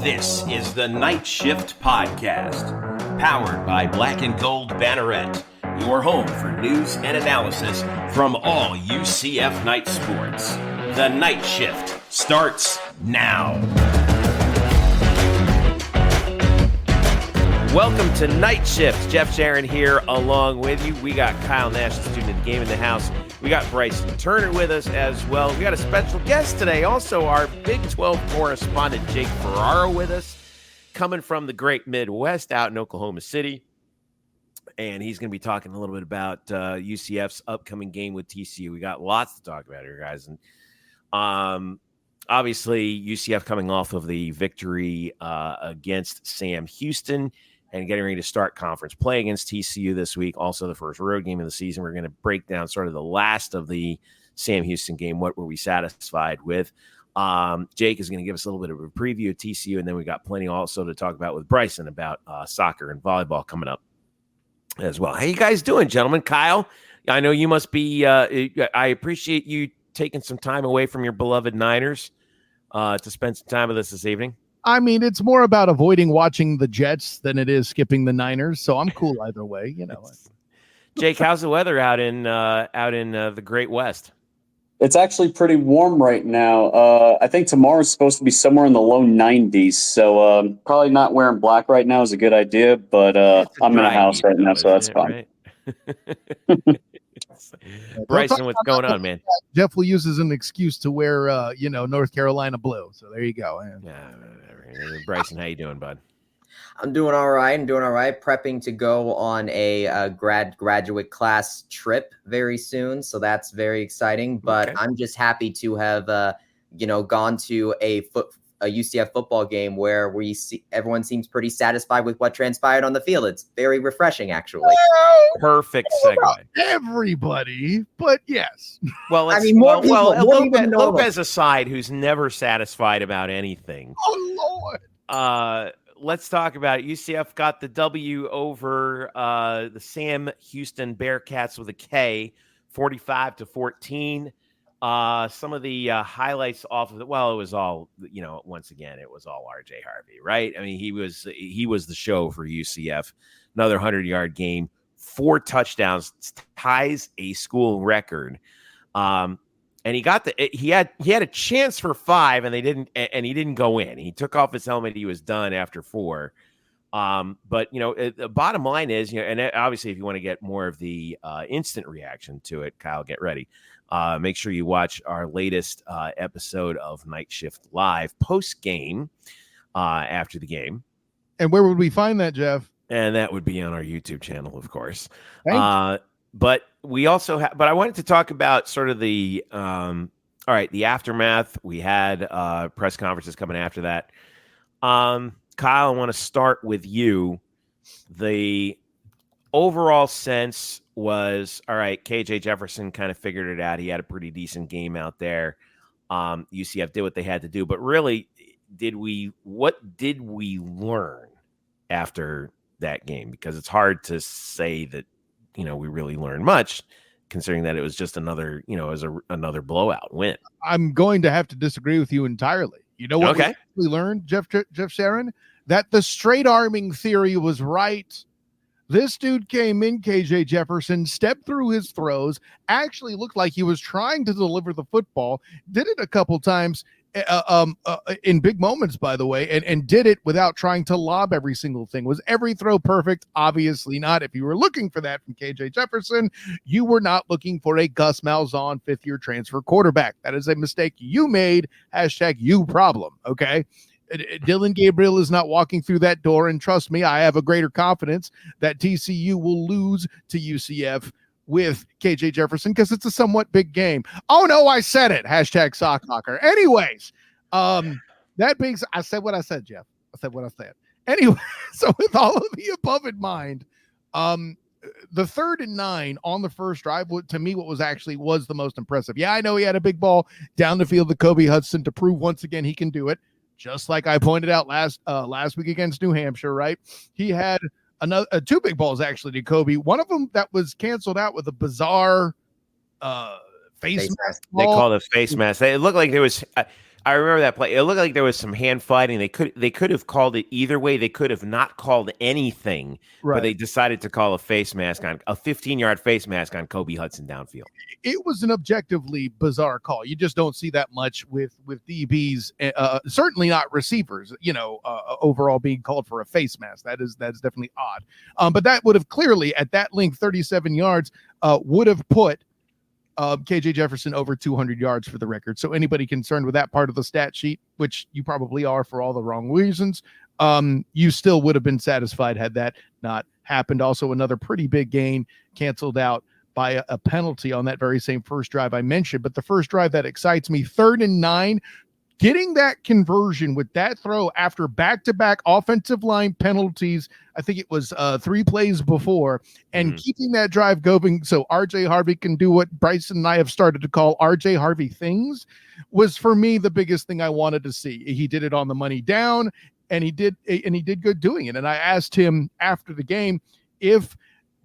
This is the KnightShift podcast, powered by Black and Gold Banneret, your home for news and analysis from all UCF Knights sports. The KnightShift starts now. Welcome to KnightShift. Jeff Sharon here along with you. We got Kyle Nash, the student of the game, in the house. We got Bryson Turner with us as well. We got a special guest today, also our Big 12 correspondent, Jake Ferraro, with us, coming from the great Midwest out in Oklahoma City. And he's going to be talking a little bit about UCF's upcoming game with TCU. We got lots to talk about here, guys. And obviously, UCF coming off of the victory against Sam Houston and getting ready to start conference play against TCU this week. Also, the first road game of the season. We're going to break down sort of the last of the Sam Houston game. What were we satisfied with? Jake is going to give us a little bit of a preview of TCU, and then we got plenty also to talk about with Bryson about soccer and volleyball coming up as well. How you guys doing, gentlemen? Kyle, I know you must be I appreciate you taking some time away from your beloved Niners to spend some time with us this evening. I mean, it's more about avoiding watching the Jets than it is skipping the Niners, so I'm cool either way, you know. Jake, how's the weather out in the Great West? It's actually pretty warm right now. I think tomorrow's supposed to be somewhere in the low 90s, so probably not wearing black right now is a good idea, but I'm in a house right now, so that's fine. Right? Bryson, what's going on, man? Jeff will use as an excuse to wear, North Carolina blue, so there you go. Bryson, how you doing, bud? I'm doing all right. Prepping to go on a graduate class trip very soon, so that's very exciting. But okay. I'm just happy to have, gone to a UCF football game where everyone seems pretty satisfied with what transpired on the field. It's very refreshing, actually. Perfect segue. Everybody, but yes. Well, Lopez aside, who's never satisfied about anything. Oh Lord. Let's talk about it. UCF got the W over the Sam Houston Bearcats with a K, 45-14. Some of the highlights off of it. Well, it was all, once again, it was all RJ Harvey, right? I mean, he was the show for UCF. Another 100-yard game, 4 touchdowns, ties a school record. And he had a chance for 5, and he didn't go in. He took off his helmet. He was done after 4. But the bottom line is, and obviously, if you want to get more of the instant reaction to it, Kyle, get ready. Make sure you watch our latest episode of KnightShift Live post-game after the game. And where would we find that, Jeff? And that would be on our YouTube channel, of course. But we also but I wanted to talk about sort of the the aftermath. We had press conferences coming after that. Kyle, I want to start with you. The overall sense was, all right, KJ Jefferson kind of figured it out. He had a pretty decent game out there. UCF did what they had to do. But really, what did we learn after that game? Because it's hard to say that, we really learned much, considering that it was just another blowout win. I'm going to have to disagree with you entirely. You know what we learned, Jeff Sharon? That the straight arming theory was right. This dude came in, KJ Jefferson, stepped through his throws, actually looked like he was trying to deliver the football, did it a couple times in big moments, by the way, and did it without trying to lob every single thing. Was every throw perfect? Obviously not. If you were looking for that from KJ Jefferson, you were not looking for a Gus Malzahn fifth-year transfer quarterback. That is a mistake you made. #you problem, okay? Dylan Gabriel is not walking through that door, and trust me, I have a greater confidence that TCU will lose to UCF with KJ Jefferson because it's a somewhat big game. Oh no, I said it. #Sockhocker. Anyways, that being said, I said what I said, Jeff. I said what I said. Anyway, so with all of the above in mind, the 3rd and 9 on the first drive, to me, what was the most impressive. Yeah, I know he had a big ball down the field to Kobe Hudson to prove once again he can do it. Just like I pointed out last week against New Hampshire, right? He had another 2 big balls actually to Kobe. One of them that was canceled out with a bizarre face mask. They call it a face mask. It looked like there was I remember that play. It looked like there was some hand fighting. They could have called it either way. They could have not called anything, but they decided to call a 15-yard face mask on Kobe Hudson downfield. It was an objectively bizarre call. You just don't see that much with DBs, certainly not receivers, overall being called for a face mask. That's definitely odd. But that would have clearly, at that length, 37 yards, would have put KJ Jefferson over 200 yards for the record. So anybody concerned with that part of the stat sheet, which you probably are for all the wrong reasons, you still would have been satisfied had that not happened. Also, another pretty big gain canceled out by a penalty on that very same first drive I mentioned. But the first drive that excites me, 3rd and 9, getting that conversion with that throw after back-to-back offensive line penalties, I think it was 3 plays before, and keeping that drive going so R.J. Harvey can do what Bryson and I have started to call R.J. Harvey things, was for me the biggest thing I wanted to see. He did it on the money down, and he did good doing it. And I asked him after the game if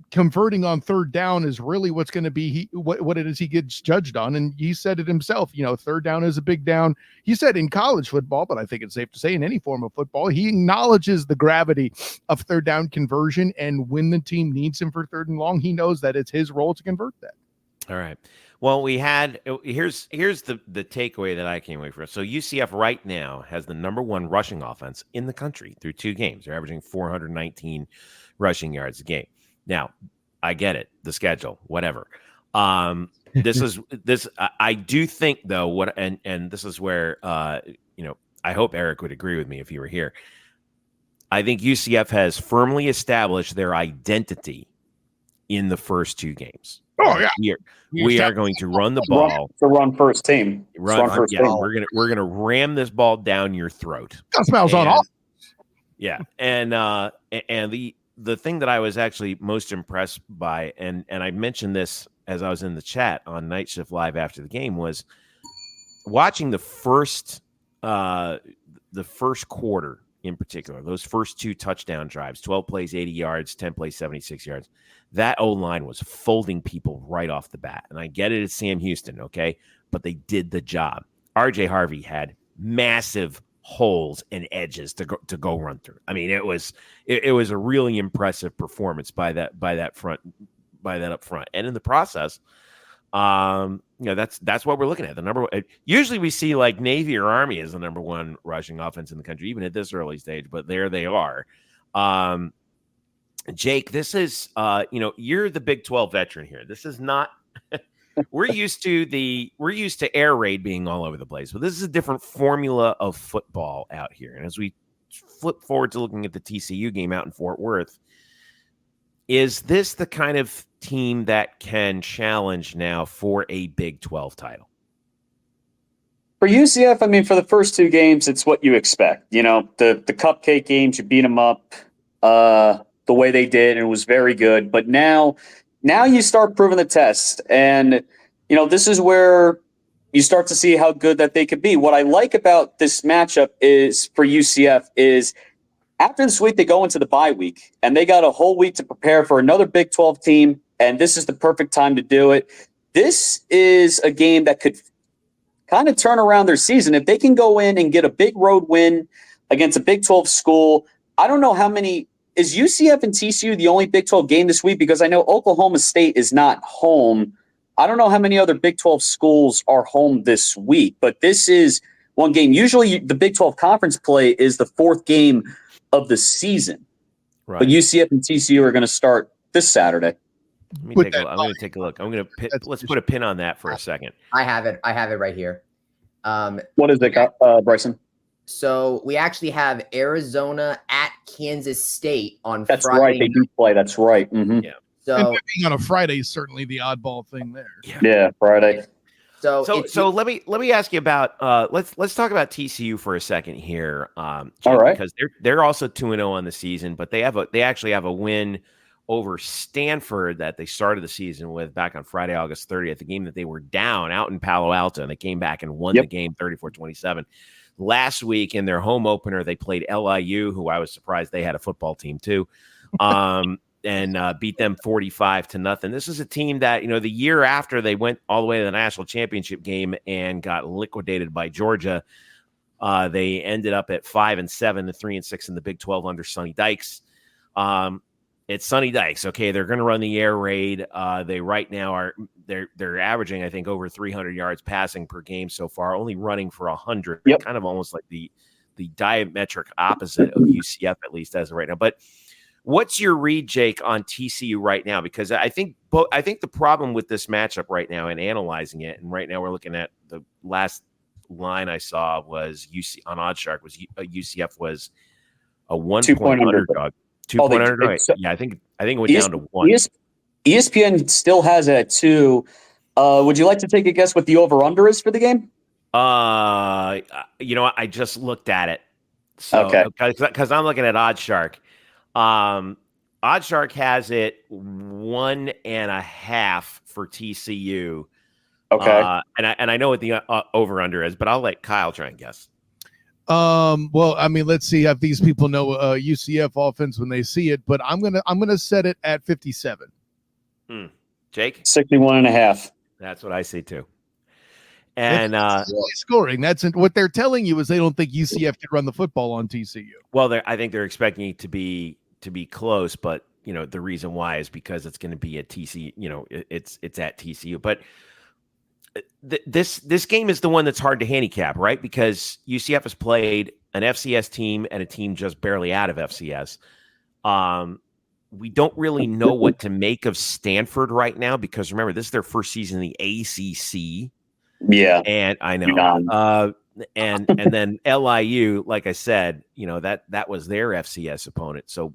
converting on 3rd down is really what's going to be what it is he gets judged on. And he said it himself, 3rd down is a big down. He said in college football, but I think it's safe to say in any form of football, he acknowledges the gravity of 3rd down conversion. And when the team needs him for 3rd and long, he knows that it's his role to convert that. All right. Well, here's the takeaway that I came away from. So UCF right now has the number 1 rushing offense in the country through 2 games. They're averaging 419 rushing yards a game. Now, I get it, the schedule, whatever. I do think though, and this is where I hope Eric would agree with me if he were here. I think UCF has firmly established their identity in the first 2 games. Oh yeah, we are going to run the ball. To run first team. We're gonna ram this ball down your throat. That smells on all. Yeah, and the thing that I was actually most impressed by, and I mentioned this as I was in the chat on KnightShift Live after the game, was watching the first quarter in particular, those first 2 touchdown drives, 12 plays, 80 yards, 10 plays, 76 yards. That O-line was folding people right off the bat. And I get it, it's Sam Houston, okay? But they did the job. R.J. Harvey had massive holes and edges to go run through. I mean, it was a really impressive performance by that up front. And in the process, that's what we're looking at. The number, usually we see like Navy or Army as the number 1 rushing offense in the country, even at this early stage, but there they are. Jake, this is you're the Big 12 veteran here. This is not we're used to air raid being all over the place, but this is a different formula of football out here. And as we flip forward to looking at the TCU game out in Fort Worth, is this the kind of team that can challenge now for a Big 12 title? For UCF, I mean, for the first 2 games, it's what you expect. The cupcake games, you beat them up the way they did, and it was very good. But now you start proving the test. And, this is where you start to see how good that they could be. What I like about this matchup is for UCF is after this week, they go into the bye week, and they got a whole week to prepare for another Big 12 team, and this is the perfect time to do it. This is a game that could kind of turn around their season. If they can go in and get a big road win against a Big 12 school, I don't know how many – is UCF and TCU the only Big 12 game this week? Because I know Oklahoma State is not home. I don't know how many other Big 12 schools are home this week, but this is one game. Usually the Big 12 conference play is the 4th game of the season. Right. But UCF and TCU are going to start this Saturday. I'm going to take a look. Let's put a pin on that for a second. I have it right here. What is it, Bryson? So we actually have Arizona at Kansas State on That's Friday. Right. They do play. That's right. Mm-hmm. Yeah. So being on a Friday is certainly the oddball thing there. Yeah, Friday. So let me ask you about let's talk about TCU for a second here. Jim, all right, because they're also 2-0 on the season, but they actually have a win over Stanford that they started the season with back on Friday, August 30th, the game that they were down out in Palo Alto, and they came back and won the game 34-27. Last week in their home opener, they played LIU, who I was surprised they had a football team too, and beat them 45-0. This is a team that, the year after they went all the way to the national championship game and got liquidated by Georgia, They ended up at 5-7 to 3-6 in the Big 12 under Sonny Dykes. It's Sonny Dykes. Okay, they're going to run the air raid. They right now they're averaging, I think, over 300 yards passing per game so far, only running for 100. Yep. Kind of almost like the diametric opposite of UCF, at least as of right now. But what's your read, Jake, on TCU right now? Because I think the problem with this matchup right now and analyzing it, and right now we're looking at the last line I saw was on OddsShark was UCF was a 1-point underdog. 2-point underdog. Yeah, I think it went down to 1. ESPN still has it at 2. Would you like to take a guess what the over/under is for the game? I just looked at it. So, okay. Because I'm looking at OddsShark. OddsShark has it 1.5 for TCU. Okay. And I know what the over/under is, but I'll let Kyle try and guess. Well, I mean, let's see if these people know UCF offense when they see it, but I'm gonna set it at 57. Jake? 61.5. That's what I see too. And scoring. That's what they're telling you is they don't think UCF can run the football on TCU. Well, I think they're expecting it to be close, but the reason why is because it's going to be at TCU. It's at TCU, but this game is the one that's hard to handicap, right? Because UCF has played an FCS team and a team just barely out of FCS. We don't really know what to make of Stanford right now because remember, this is their first season in the ACC. Yeah, and I know, and then LIU, like I said, that was their FCS opponent. So,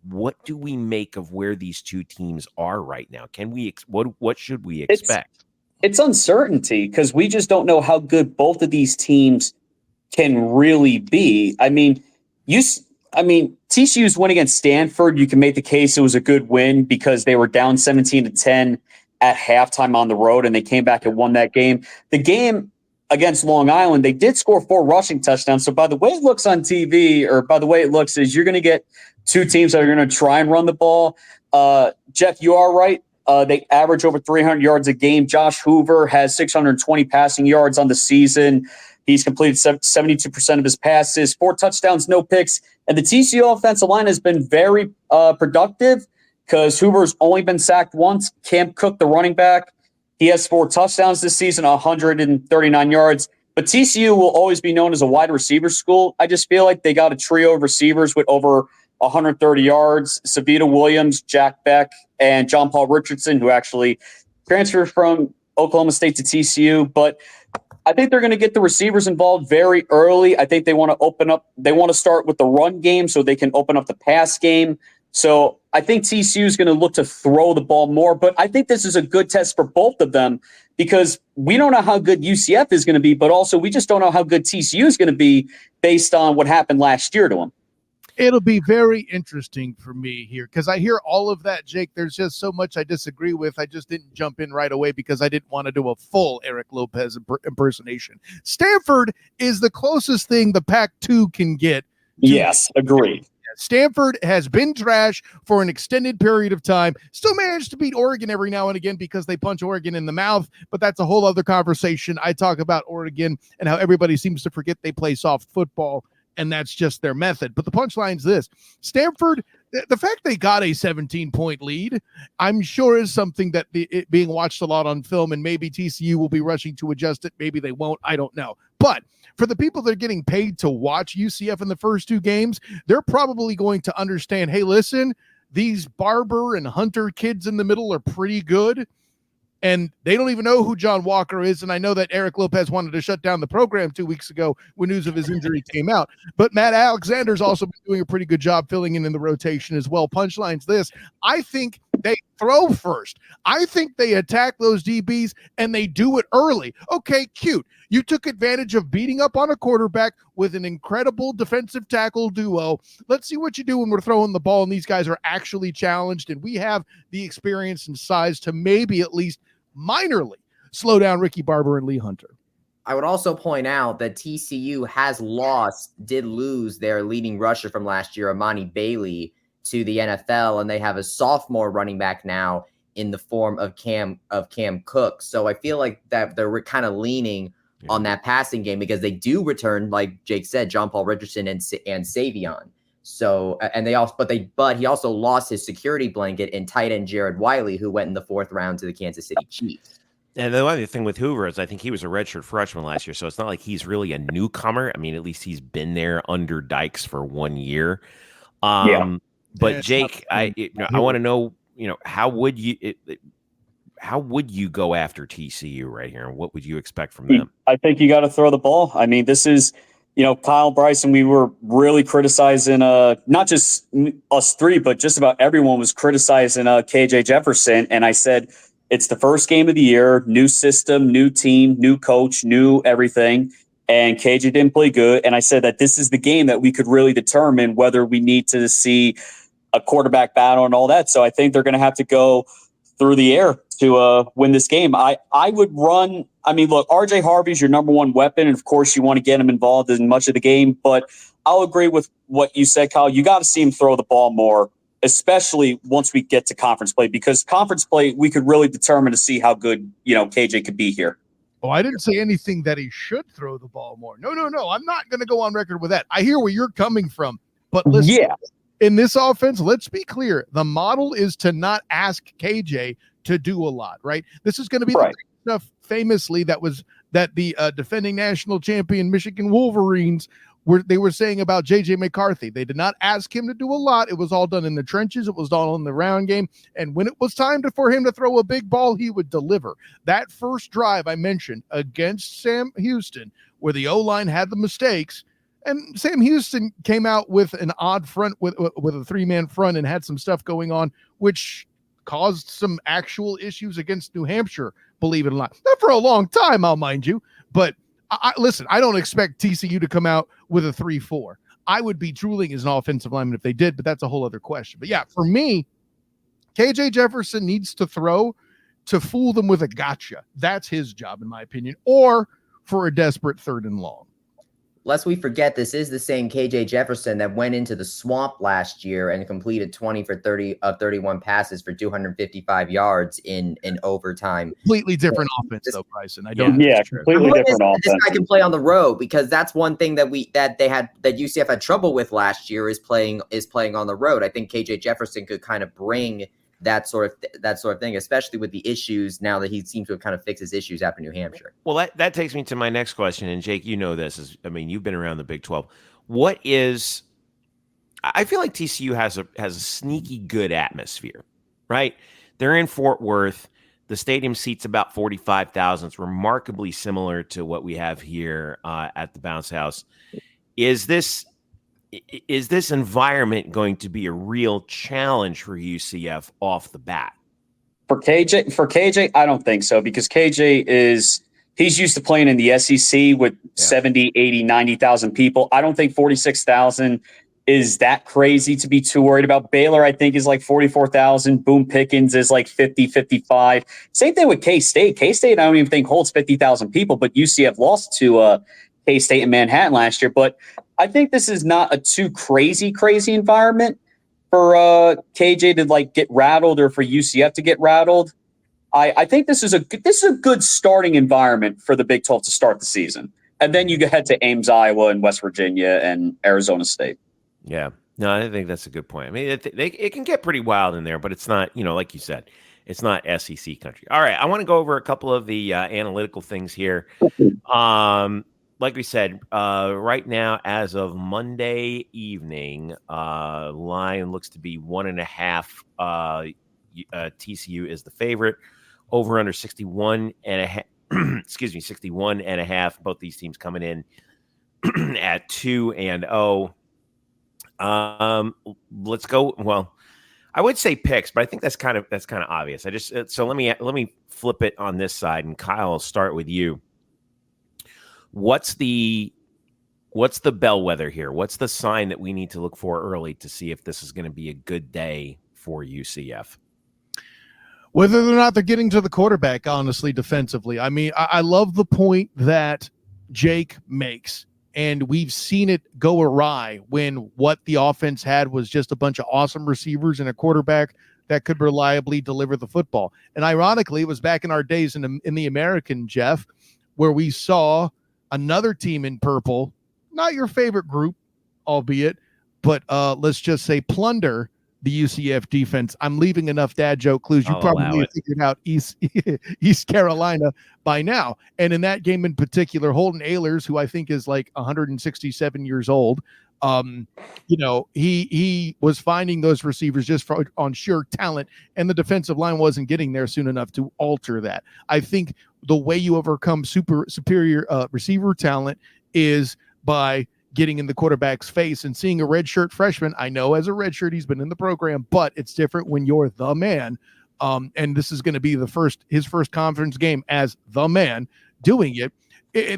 what do we make of where these two teams are right now? Can we what should we expect? It's uncertainty because we just don't know how good both of these teams can really be. I mean, TCU's win against Stanford, you can make the case it was a good win because they were down 17-10 at halftime on the road, and they came back and won that game. The game against Long Island, they did score 4 rushing touchdowns. So by the way it looks on TV, or by the way it looks, is you're going to get two teams that are going to try and run the ball. Jeff, you are right. They average over 300 yards a game. Josh Hoover has 620 passing yards on the season. He's completed 72% of his passes, 4 touchdowns, no picks. And the TCU offensive line has been very productive because Hoover's only been sacked once. Cam Cook, the running back, he has 4 touchdowns this season, 139 yards. But TCU will always be known as a wide receiver school. I just feel like they got a trio of receivers with over 130 yards. Savita Williams, Jack Beck, and John Paul Richardson, who actually transferred from Oklahoma State to TCU. But I think they're going to get the receivers involved very early. I think they want to open up. They want to start with the run game so they can open up the pass game. So I think TCU is going to look to throw the ball more. But I think this is a good test for both of them because we don't know how good UCF is going to be, but also we just don't know how good TCU is going to be based on what happened last year to them. It'll be very interesting for me here because I hear all of that, Jake. There's just so much I disagree with. I just didn't jump in right away because I didn't want to do a full Eric Lopez impersonation. Stanford is the closest thing the Pac-2 can get. Yes, agreed. Stanford has been trash for an extended period of time. Still managed to beat Oregon every now and again because they punch Oregon in the mouth, but that's a whole other conversation. I talk about Oregon and how everybody seems to forget they play soft football, and that's just their method. But the punchline's this. Stanford, the fact they got a 17-point lead, I'm sure is something that it being watched a lot on film, and maybe TCU will be rushing to adjust it. Maybe they won't. I don't know. But for the people that are getting paid to watch UCF in the first 2 games, they're probably going to understand, hey, listen, these Barber and Hunter kids in the middle are pretty good. And they don't even know who John Walker is. And I know that Eric Lopez wanted to shut down the program 2 weeks ago when news of his injury came out. But Matt Alexander's also been doing a pretty good job filling in the rotation as well. Punchline's this. I think they throw first. I think they attack those DBs and they do it early. Okay, cute. You took advantage of beating up on a quarterback with an incredible defensive tackle duo. Let's see what you do when we're throwing the ball and these guys are actually challenged and we have the experience and size to maybe at least minorly slow down Ricky Barber and Lee Hunter. I would also point out that TCU did lose their leading rusher from last year, Amani Bailey, to the NFL, and they have a sophomore running back now in the form of Cam Cook. So I feel like that they're kind of leaning on that passing game, because they do return, like Jake said, John Paul Richardson and Savion. So, and but he also lost his security blanket in tight end Jared Wiley, who went in the 4th round to the Kansas City Chiefs. And the other thing with Hoover is I think he was a redshirt freshman last year, so it's not like he's really a newcomer. I mean, at least he's been there under Dykes for 1 year. But Jake, I want to know, how would you go after TCU right here, and what would you expect from them? I think you got to throw the ball. I mean, this is, Kyle, Bryson, we were really criticizing, not just us three, but just about everyone was criticizing KJ Jefferson. And I said, it's the first game of the year, new system, new team, new coach, new everything. And KJ didn't play good. And I said that this is the game that we could really determine whether we need to see a quarterback battle and all that. So I think they're going to have to go through the air to win this game. I would run. I mean, look, RJ Harvey's your number one weapon. And of course, you want to get him involved in much of the game. But I'll agree with what you said, Kyle. You got to see him throw the ball more, especially once we get to conference play, because conference play, we could really determine to see how good, KJ could be here. Oh, I didn't say anything that he should throw the ball more. No. I'm not going to go on record with that. I hear where you're coming from. But listen, in this offense, let's be clear. The model is to not ask KJ to do a lot, right? This is going to be the stuff famously that the defending national champion Michigan Wolverines were saying about JJ McCarthy. They did not ask him to do a lot. It was all done in the trenches. It was all in the round game. And when it was time for him to throw a big ball, he would deliver. That first drive I mentioned against Sam Houston, where the O-line had the mistakes, and Sam Houston came out with an odd front with a 3-man front and had some stuff going on, which caused some actual issues against New Hampshire, believe it or not. Not for a long time, I'll mind you, but listen, I don't expect TCU to come out with a 3-4. I would be drooling as an offensive lineman if they did, but that's a whole other question. But yeah, for me, KJ Jefferson needs to throw to fool them with a gotcha. That's his job, in my opinion, or for a desperate 3rd and long. Lest we forget, this is the same KJ Jefferson that went into the swamp last year and completed 20 for 30 of 31 passes for 255 yards in overtime. Completely different offense, though, Bryson. Completely different offense. This guy can play on the road, because that's one thing that UCF had trouble with last year is playing on the road. I think KJ Jefferson could kind of bring that sort of thing, especially with the issues now that he seems to have kind of fixed his issues after New Hampshire. Well, that takes me to my next question. And Jake, this you've been around the Big 12. I feel like TCU has a sneaky good atmosphere, right? They're in Fort Worth. The stadium seats about 45,000. It's remarkably similar to what we have here at the Bounce House. Is this environment going to be a real challenge for UCF off the bat? For KJ, I don't think so, because KJ he's used to playing in the SEC with 70, 80, 90,000 people. I don't think 46,000 is that crazy to be too worried about. Baylor, I think, is like 44,000. Boone Pickens is like 50, 55. Same thing with K-State. K-State, I don't even think holds 50,000 people, but UCF lost to K-State in Manhattan last year. But I think this is not a too crazy environment for KJ to get rattled, or for UCF to get rattled. I think this is a good starting environment for the Big 12 to start the season. And then you head to Ames, Iowa, and West Virginia and Arizona State. Yeah. No, I think that's a good point. I mean, it can get pretty wild in there, but it's not, like you said, it's not SEC country. All right. I want to go over a couple of the analytical things here. Like we said, right now, as of Monday evening, line looks to be 1.5. TCU is the favorite. Over under 61.5. 61.5. Both these teams coming in at 2-0. Let's go. Well, I would say picks, but I think that's kind of obvious. So let me flip it on this side, and Kyle, I'll start with you. What's the bellwether here? What's the sign that we need to look for early to see if this is going to be a good day for UCF? Whether or not they're getting to the quarterback, honestly, defensively. I mean, I love the point that Jake makes, and we've seen it go awry when what the offense had was just a bunch of awesome receivers and a quarterback that could reliably deliver the football. And ironically, it was back in our days in the American, Jeff, where we saw another team in purple, not your favorite group, albeit, but let's just say plunder the UCF defense. I'm leaving enough dad joke clues. You probably have figured out East Carolina by now. And in that game in particular, Holden Ahlers, who I think is like 167 years old, he was finding those receivers just on sheer talent, and the defensive line wasn't getting there soon enough to alter that. I think the way you overcome superior receiver talent is by getting in the quarterback's face and seeing a redshirt freshman. I know as a redshirt, he's been in the program, but it's different when you're the man. And this is going to be his first conference game as the man doing it.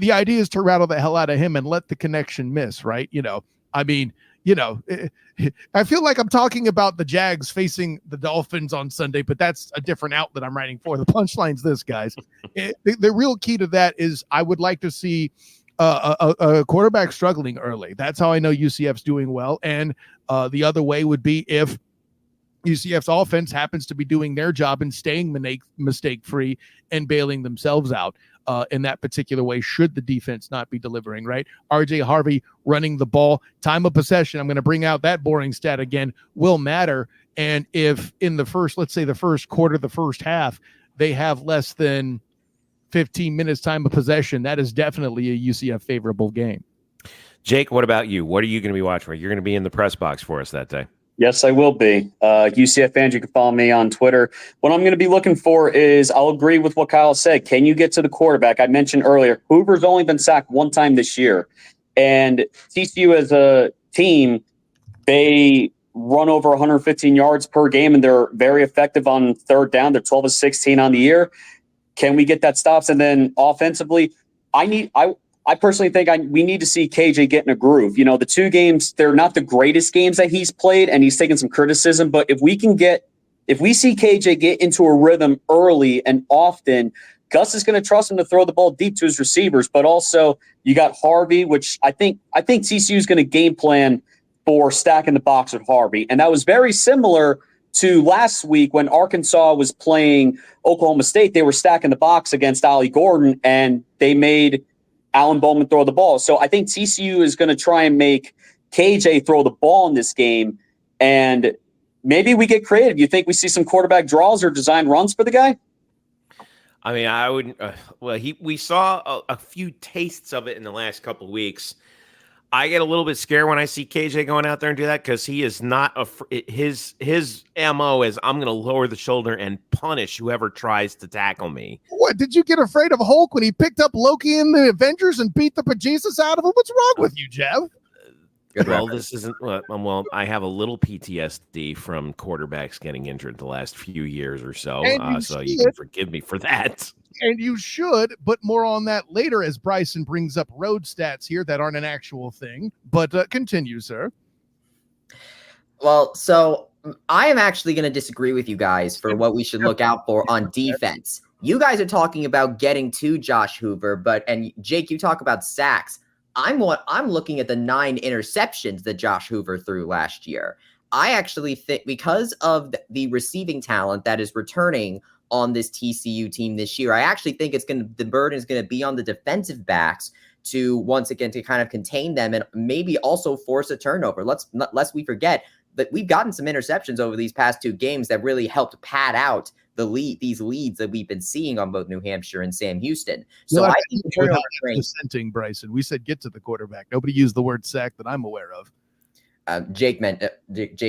The idea is to rattle the hell out of him and let the connection miss, right? I feel like I'm talking about the Jags facing the Dolphins on Sunday, but that's a different outlet I'm writing for. The punchline's this, guys. The real key to that is I would like to see a quarterback struggling early. That's how I know UCF's doing well. And the other way would be if UCF's offense happens to be doing their job and staying mistake-free and bailing themselves out in that particular way, should the defense not be delivering, right? RJ Harvey running the ball, time of possession, I'm going to bring out that boring stat again, will matter. And if in the first quarter, the first half, they have less than 15 minutes time of possession, that is definitely a UCF favorable game. Jake, what about you? What are you going to be watching for? You're going to be in the press box for us that day. Yes, I will be. UCF fans, you can follow me on Twitter. What I'm going to be looking for is, I'll agree with what Kyle said. Can you get to the quarterback? I mentioned earlier, Hoover's only been sacked one time this year. And TCU as a team, they run over 115 yards per game, and they're very effective on third down. They're 12 of 16 on the year. Can we get that stops? And then offensively, I personally think we need to see KJ get in a groove. The two games, they're not the greatest games that he's played, and he's taken some criticism. But if we see KJ get into a rhythm early and often, Gus is going to trust him to throw the ball deep to his receivers. But also, you got Harvey, which I think TCU is going to game plan for stacking the box with Harvey. And that was very similar to last week when Arkansas was playing Oklahoma State. They were stacking the box against Ollie Gordon, and they made Alan Bowman throw the ball. So I think TCU is going to try and make KJ throw the ball in this game, and maybe we get creative. You think we see some quarterback draws or design runs for the guy? I mean, I wouldn't. We saw a few tastes of it in the last couple of weeks. I get a little bit scared when I see KJ going out there and do that, because he is not his MO is, I'm going to lower the shoulder and punish whoever tries to tackle me. What, did you get afraid of Hulk when he picked up Loki in the Avengers and beat the bejesus out of him? What's wrong with you, Jeff? Well, this isn't. Well, I have a little PTSD from quarterbacks getting injured the last few years or so, so you can forgive me for that. And you should, but more on that later as Bryson brings up road stats here that aren't an actual thing. But continue, sir. Well, so I am actually going to disagree with you guys for what we should look out for on defense. You guys are talking about getting to Josh Hoover, and Jake, you talk about sacks. I'm looking at the 9 interceptions that Josh Hoover threw last year. I actually think because of the receiving talent that is returning on this TCU team this year, I actually think the burden is going to be on the defensive backs to once again to kind of contain them and maybe also force a turnover. Lest we forget that we've gotten some interceptions over these past 2 games that really helped pad out these leads that we've been seeing on both New Hampshire and Sam Houston. So I think dissenting, Bryson. We said get to the quarterback. Nobody used the word sack that I'm aware of. Jake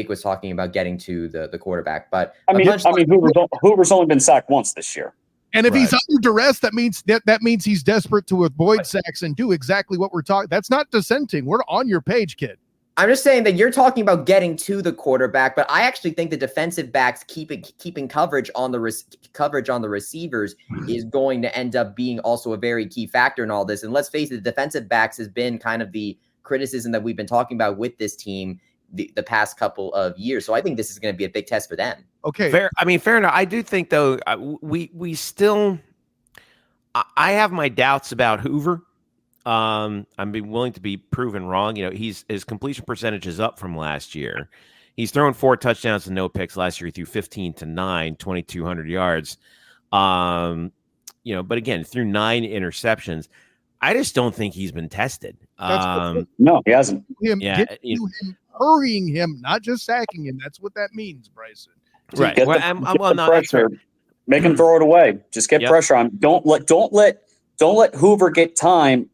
was talking about getting to the quarterback, but Hoover's only been sacked once this year. And if he's under duress, that means he's desperate to avoid sacks and do exactly what we're talking. That's not dissenting. We're on your page, kid. I'm just saying that you're talking about getting to the quarterback, but I actually think the defensive backs keeping coverage on the receivers is going to end up being also a very key factor in all this. And let's face it, the defensive backs has been kind of the criticism that we've been talking about with this team the past couple of years. So I think this is going to be a big test for them. Okay. Fair enough. I do think, though, we still I have my doubts about Hoover. I'm willing to be proven wrong. His completion percentage is up from last year. He's thrown 4 touchdowns and no picks. Last year he threw 15 to 9, 2,200 yards. but again, through 9 interceptions, I just don't think he's been tested. No, he hasn't. Him hurrying him, not just sacking him. That's what that means, Bryson. Right. Get the pressure. Make him throw it away. Just get pressure on him. Don't let Hoover get time,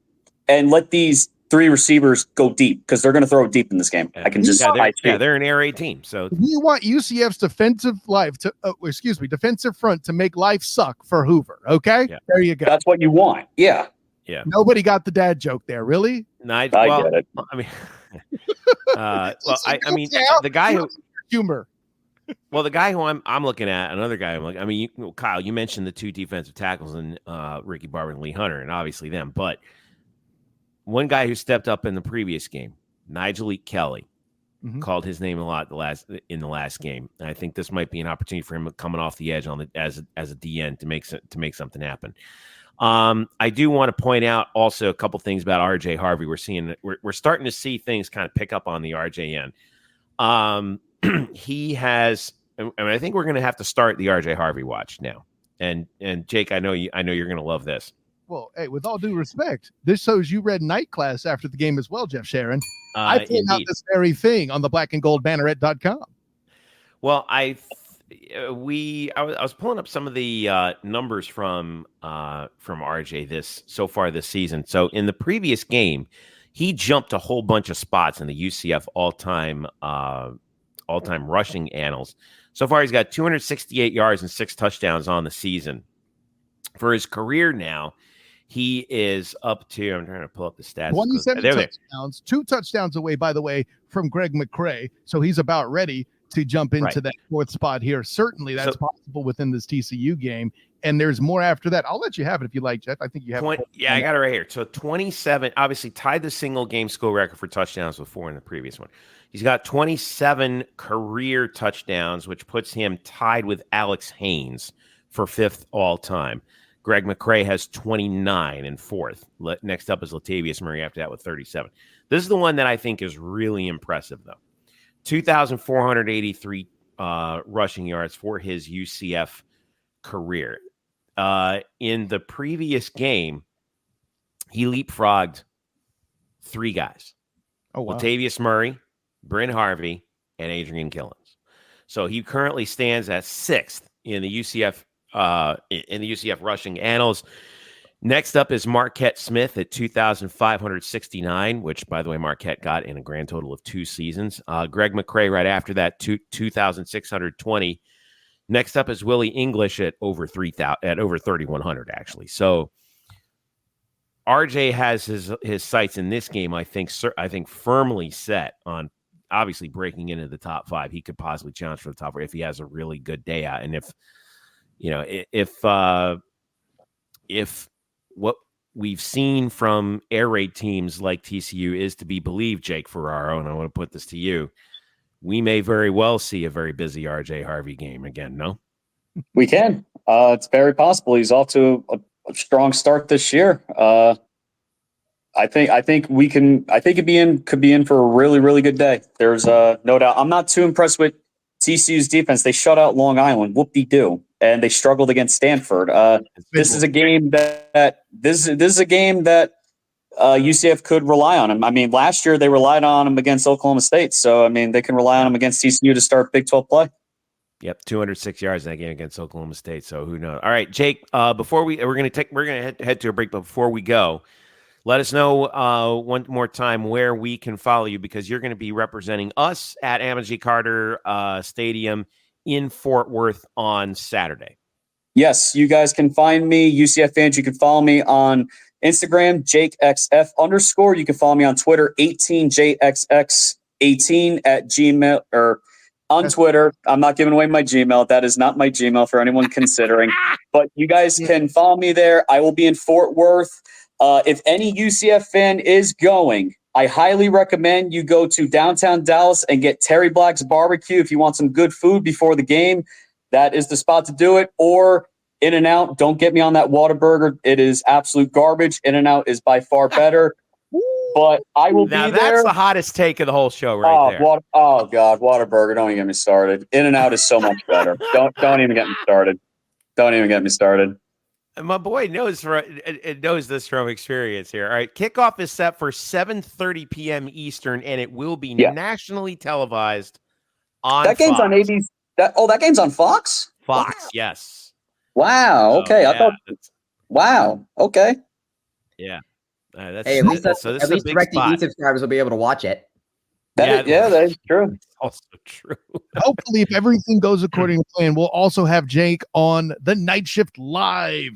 and let these 3 receivers go deep, because they're going to throw it deep in this game. I can just they're an air raid team. So we want UCF's defensive front to make life suck for Hoover. Okay, there you go. That's what you want. Yeah. Nobody got the dad joke there, really. I get it. I mean, the guy who humor. Well, the guy who I'm looking at, another guy I'm like, Kyle, you mentioned the 2 defensive tackles and Ricky Barber and Lee Hunter, and obviously them, but one guy who stepped up in the previous game, Nigel Kelly, called his name a lot in the last game. And I think this might be an opportunity for him coming off the edge as a DN to make something happen. I do want to point out also a couple things about RJ Harvey. We're starting to see things kind of pick up on the RJ end. He has, I think we're going to have to start the RJ Harvey watch now. And Jake, I know you're going to love this. Well, hey, with all due respect, this shows you read night class after the game as well, Jeff Sharon. I pulled out this very thing on the blackandgoldbanneret.com. Well, I was pulling up some of the numbers from RJ so far this season. So in the previous game, he jumped a whole bunch of spots in the UCF all-time rushing annals. So far, he's got 268 yards and 6 touchdowns on the season. For his career now, he is up to, I'm trying to pull up the stats. 27 touchdowns, 2 touchdowns away, by the way, from Greg McCrae. So he's about ready to jump into that 4th spot here. Certainly that's possible within this TCU game. And there's more after that. I'll let you have it if you like, Jeff. I think you have it. Yeah, I got it right here. So 27, obviously tied the single game school record for touchdowns with 4 in the previous one. He's got 27 career touchdowns, which puts him tied with Alex Haynes for 5th all time. Greg McCrae has 29 and 4th. Next up is Latavius Murray after that with 37. This is the one that I think is really impressive, though. 2,483 rushing yards for his UCF career. In the previous game, he leapfrogged 3 guys. Oh, wow. Latavius Murray, Bryn Harvey, and Adrian Killens. So he currently stands at 6th in the UCF rushing annals. Next up is Marquette Smith at 2,569, which, by the way, Marquette got in a grand total of 2 seasons. Greg McCrae right after that, 2,620. Next up is Willie English at over 3,100 actually. So RJ has his sights in this game, I think firmly set on obviously breaking into the top 5. He could possibly challenge for the top 4 if he has a really good day out, and if what we've seen from air raid teams like TCU is to be believed, Jake Ferraro, and I want to put this to you, we may very well see a very busy RJ Harvey game again, no? We can. It's very possible. He's off to a strong start this year. I think could be in for a really, really good day. There's no doubt. I'm not too impressed with TCU's defense. They shut out Long Island. Whoop-de-doo. And they struggled against Stanford. This is a game that UCF could rely on him. I mean, last year they relied on him against Oklahoma State, so I mean they can rely on him against TCU to start Big 12 play. Yep, 206 yards in that game against Oklahoma State. So who knows? All right, Jake. Before we're gonna head to a break, but before we go, let us know one more time where we can follow you, because you're going to be representing us at Ammon G. Carter Stadium in Fort Worth on Saturday. Yes, you guys can find me, UCF fans. You can follow me on Instagram, JakeXF_. You can follow me on Twitter, 18JXX18 at Gmail, or on Twitter. I'm not giving away my Gmail. That is not my Gmail for anyone considering. But you guys can follow me there. I will be in Fort Worth. If any UCF fan is going, I highly recommend you go to downtown Dallas and get Terry Black's Barbecue if you want some good food before the game. That is the spot to do it. Or In-N-Out. Don't get me on that Whataburger. It is absolute garbage. In-N-Out is by far better. But I will be there. Now that's the hottest take of the whole show right there. Oh, God. Whataburger. Don't even get me started. In-N-Out is so much better. Don't even get me started. Don't even get me started. my boy knows this from experience here. All right, kickoff is set for 7:30 p.m. Eastern, and it will be nationally televised on that game's Fox. on ABC. That game's on Fox? Fox, wow. Yes. Wow, okay. I thought wow, okay. Yeah. At least DirecTV subscribers will be able to watch it. That is true. It's also true. Hopefully, if everything goes according to plan, we'll also have Jake on the Night Shift live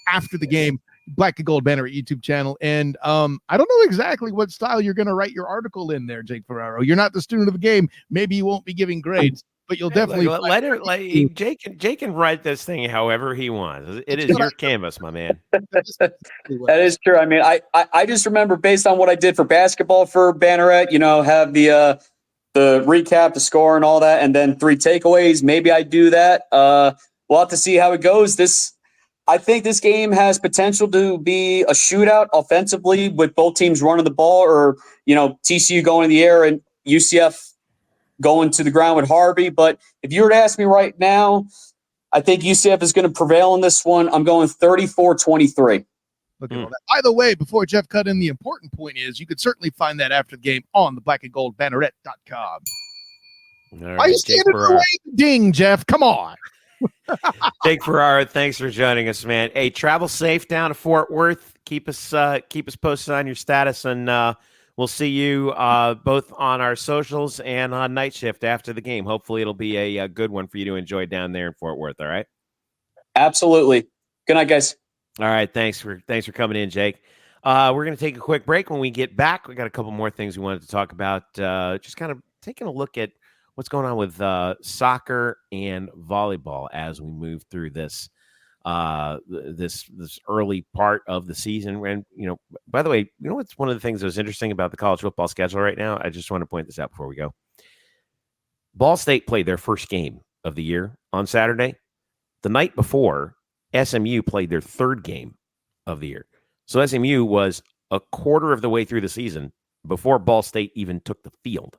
after the game, Black and Gold Banner YouTube channel. And I don't know exactly what style you're going to write your article in there, Jake Ferraro. You're not the student of the game. Maybe you won't be giving grades, but you'll definitely Jake can write this thing however he wants. It is your canvas, my man. That is true. I mean, I just remember based on what I did for basketball for Banneret, have the recap, the score, and all that, and then 3 takeaways. Maybe I do that. We'll have to see how it goes. I think this game has potential to be a shootout offensively with both teams running the ball, or TCU going in the air and UCF going to the ground with Harvey. But if you were to ask me right now, I think UCF is going to prevail in this one. I'm going 34-23. Look at all that. By the way, before Jeff cut in, the important point is you could certainly find that after the game on the blackandgoldbanneret.com. Right, Why are you standing in the way? Ding, Jeff. Come on. Jake Ferraro, thanks for joining us, man. Hey, travel safe down to Fort Worth. Keep us posted on your status, and we'll see you both on our socials and on Night Shift after the game. Hopefully, it'll be a good one for you to enjoy down there in Fort Worth. All right. Absolutely. Good night, guys. All right. Thanks for coming in, Jake. We're going to take a quick break. When we get back, we got a couple more things we wanted to talk about. Just kind of taking a look at what's going on with soccer and volleyball as we move through this this early part of the season. And by the way, what's one of the things that was interesting about the college football schedule right now? I just want to point this out before we go. Ball State played their first game of the year on Saturday. The night before, SMU played their third game of the year. So SMU was a quarter of the way through the season before Ball State even took the field.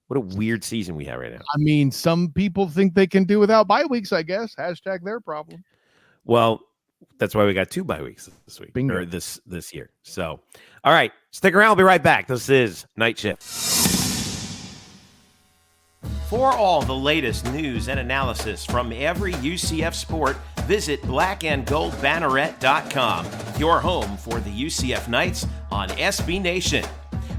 What a weird season we have right now. I mean, some people think they can do without bye weeks, I guess. Hashtag their problem. Well, that's why we got 2 bye weeks this week. Bingo. Or this year. So, all right, stick around. I'll be right back. This is Night Shift. For all the latest news and analysis from every UCF sport, visit blackandgoldbanneret.com, your home for the UCF Knights on SB Nation.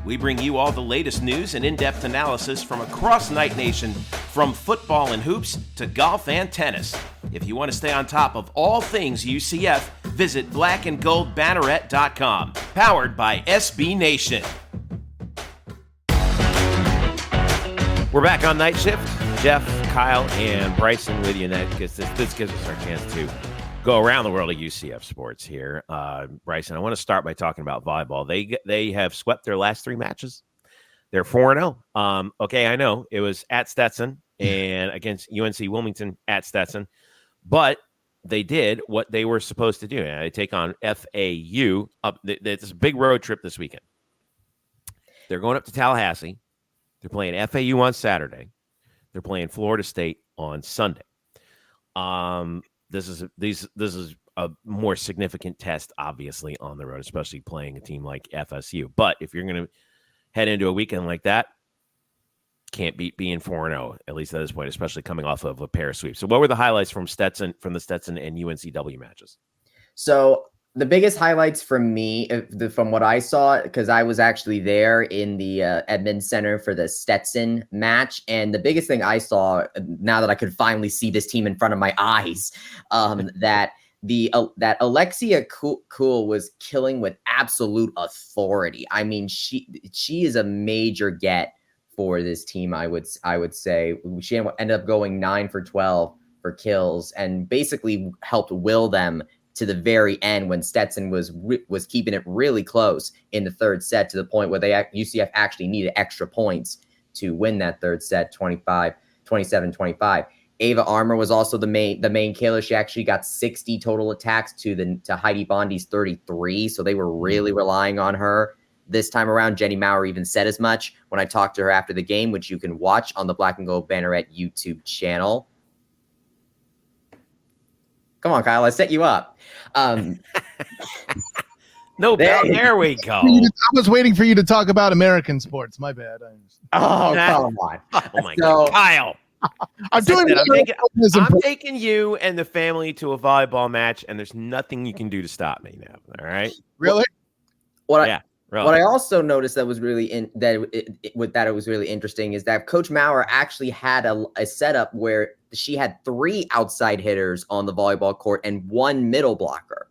We bring you all the latest news and in-depth analysis from across Knight Nation, from football and hoops to golf and tennis. If you want to stay on top of all things UCF, visit blackandgoldbanneret.com, powered by SB Nation. We're back on Night Shift. Jeff, Kyle, and Bryson with you. And that gives this gives us our chance to go around the world of UCF sports here. Bryson, I want to start by talking about volleyball. They have swept their last 3 matches. They're 4-0. Okay, I know it was at Stetson and against UNC Wilmington at Stetson, but they did what they were supposed to do. And they take on FAU. It's a big road trip this weekend. They're going up to Tallahassee. They're playing FAU on Saturday. They're playing Florida State on Sunday. This is a more significant test, obviously, on the road, especially playing a team like FSU. But if you're going to head into a weekend like that, can't beat being 4-0, at least at this point, especially coming off of a pair of sweeps. So what were the highlights from the Stetson and UNCW matches? So the biggest highlights from me, from what I saw, because I was actually there in the Edmonds Center for the Stetson match, and the biggest thing I saw, now that I could finally see this team in front of my eyes, that Alexia Cool was killing with absolute authority. I mean, she is a major get for this team. I would say she ended up going 9 for 12 for kills, and basically helped will them to the very end when Stetson was keeping it really close in the third set, to the point where UCF actually needed extra points to win that third set, 27-25. Ava Armour was also the main killer. She actually got 60 total attacks to Heidi Bondi's 33, so they were really relying on her this time around. Jenny Maurer even said as much when I talked to her after the game, which you can watch on the Black and Gold Banneret YouTube channel. Come on, Kyle. I set you up. No, there we go. I was waiting for you to talk about American sports. My bad. Come on. Oh my God, Kyle. I'm taking you and the family to a volleyball match, and there's nothing you can do to stop me now. All right? Really? What I also noticed that was really it was really interesting is that Coach Maurer actually had a setup where she had 3 outside hitters on the volleyball court and 1 middle blocker,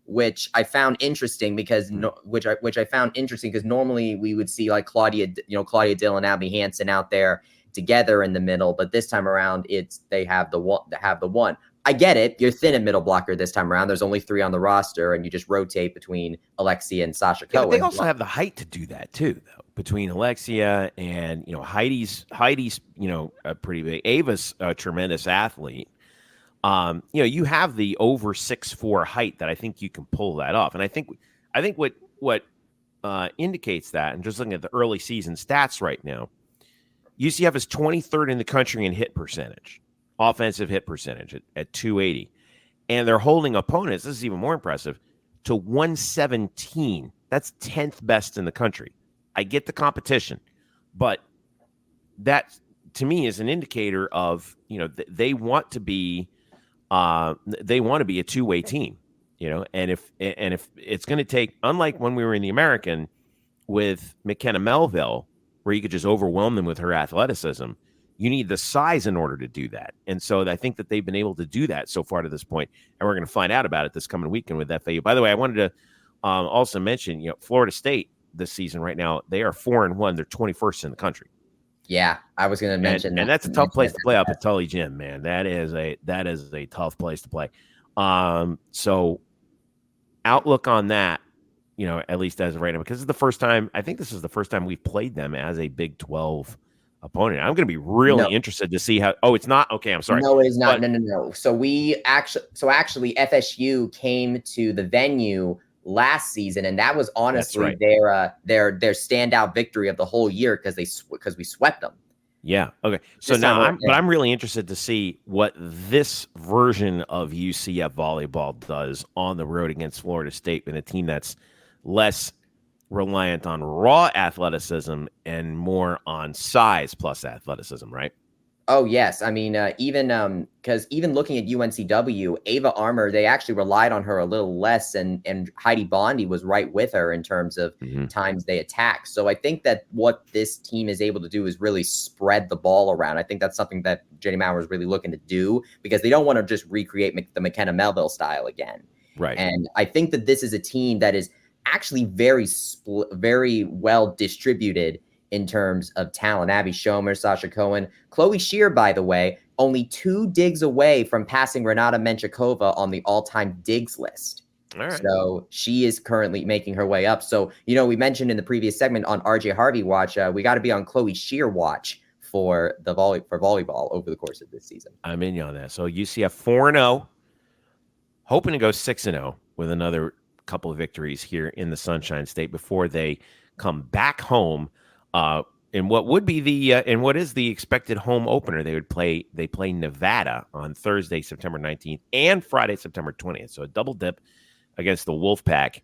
which I found interesting because normally we would see like Claudia Dillon, Abby Hansen out there together in the middle, but this time around they have the one. I get it. You're thin at middle blocker this time around. There's only 3 on the roster, and you just rotate between Alexia and Sasha Cohen. They also have the height to do that too, though. Between Alexia and Heidi's pretty big. Ava's a tremendous athlete. You have the over 6'4" height that I think you can pull that off, and I think what indicates that, and just looking at the early season stats right now, UCF is 23rd in the country in hit percentage. Offensive hit percentage at 280. And they're holding opponents, this is even more impressive, to 117. That's 10th best in the country. I get the competition, but that to me is an indicator of, they want to be a two-way team, and if it's going to take, unlike when we were in the American with McKenna Melville, where you could just overwhelm them with her athleticism, you need the size in order to do that. And so I think that they've been able to do that so far to this point, and we're going to find out about it this coming weekend with FAU. By the way, I wanted to also mention, Florida State this season right now, they are 4-1. They're 21st in the country. Yeah, I was going to mention that. And that's a tough place to play up at Tully Gym, man. That is a tough place to play. So outlook on that, at least as of right now, because this is the first time, I think this is the first time we've played them as a Big 12 opponent. I'm going to be really interested to see how. Oh, it's not. Okay, I'm sorry. No, it is not. No. So actually, FSU came to the venue last season, and that was honestly their standout victory of the whole year because we swept them. Yeah. Okay. So now I'm really interested to see what this version of UCF volleyball does on the road against Florida State, with a team that's less reliant on raw athleticism and more on size plus athleticism, right? Oh, yes. I mean, even looking at UNCW, Ava Armour, they actually relied on her a little less, and Heidi Bondi was right with her in terms of times they attack. So I think that what this team is able to do is really spread the ball around. I think that's something that Jenny Maurer is really looking to do, because they don't want to just recreate the McKenna Melville style again. Right. And I think that this is a team that is actually very well distributed in terms of talent. Abby Schomer, Sasha Cohen, Chloe Shear, by the way, only 2 digs away from passing Renata Menchikova on the all-time digs list. All right. So she is currently making her way up. So, we mentioned in the previous segment on RJ Harvey watch, we got to be on Chloe Shear watch for volleyball over the course of this season. I'm in on that. So UCF 4-0, hoping to go 6-0 with another couple of victories here in the Sunshine State before they come back home in what would be what is the expected home opener. They play Nevada on Thursday, September 19th and Friday, September 20th. So a double dip against the Wolfpack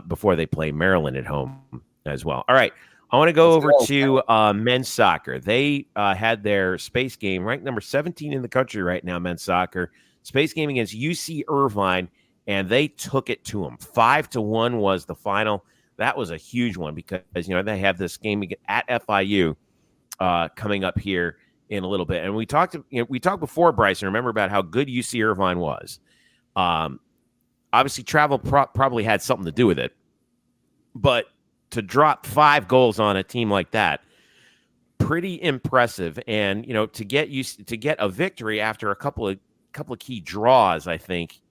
before they play Maryland at home as well. All right. I want to go over to men's soccer. They had their space game, ranked number 17 in the country right now, men's soccer. Space game against UC-Irvine, and they took it to them. 5-1 was the final. That was a huge one because, they have this game at FIU coming up here in a little bit. And we talked before, Bryson, remember about how good UC-Irvine was. Obviously, travel probably had something to do with it. But to drop 5 goals on a team like that, pretty impressive. And, to get a victory after a couple of key draws, I think,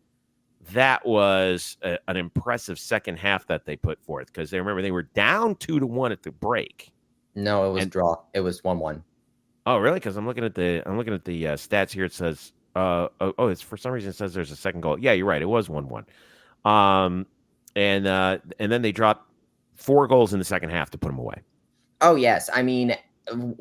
that was an impressive second half that they put forth, because they were down 2-1 at the break. No, it was draw. It was 1-1. Oh, really? Because I'm looking at the stats here. It says it's for some reason it says there's a second goal. Yeah, you're right. It was 1-1. And then they dropped 4 goals in the second half to put them away. Oh yes, I mean,